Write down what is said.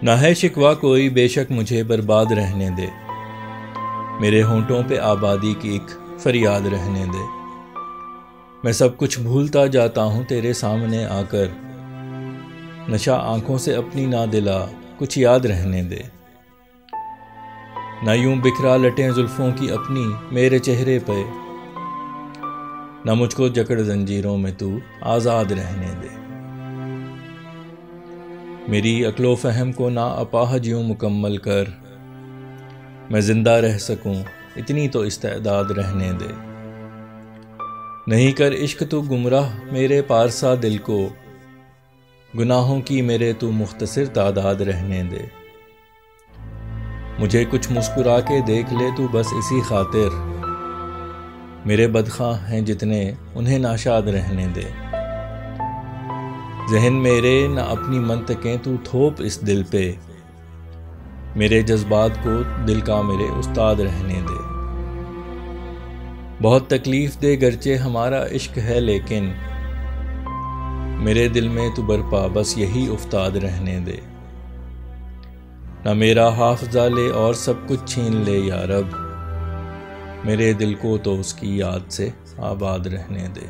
ना है शिकवा कोई बेशक मुझे बर्बाद रहने दे, मेरे होंठों पे आबादी की एक फरियाद रहने दे। मैं सब कुछ भूलता जाता हूँ तेरे सामने आकर, नशा आंखों से अपनी ना दिला कुछ याद रहने दे। ना यूं बिखरा लटें जुल्फों की अपनी मेरे चेहरे पे, ना मुझको जकड़ जंजीरों में तू आज़ाद रहने दे। मेरी अक्लो फ़हम को ना अपाहज यूं मुकम्मल कर, मैं ज़िंदा रह सकूं इतनी तो इस्तेदाद रहने दे। नहीं कर इश्क तू गुमराह मेरे पारसा दिल को, गुनाहों की मेरे तू मुख्तसर तादाद रहने दे। मुझे कुछ मुस्कुरा के देख ले तू बस इसी खातिर, मेरे बदख़्वाह हैं जितने उन्हें नाशाद रहने दे। ज़हन मेरे न अपनी मंतकें तू थोप इस दिल पे, मेरे जज्बात को दिल का मेरे उस्ताद रहने दे। बहुत तकलीफ़ दे गरचे हमारा इश्क है लेकिन, मेरे दिल में तू बरपा बस यही उफ्ताद रहने दे। ना मेरा हाफ़ज़ा ले और सब कुछ छीन ले या रब, मेरे दिल को तो उसकी याद से आबाद रहने दे।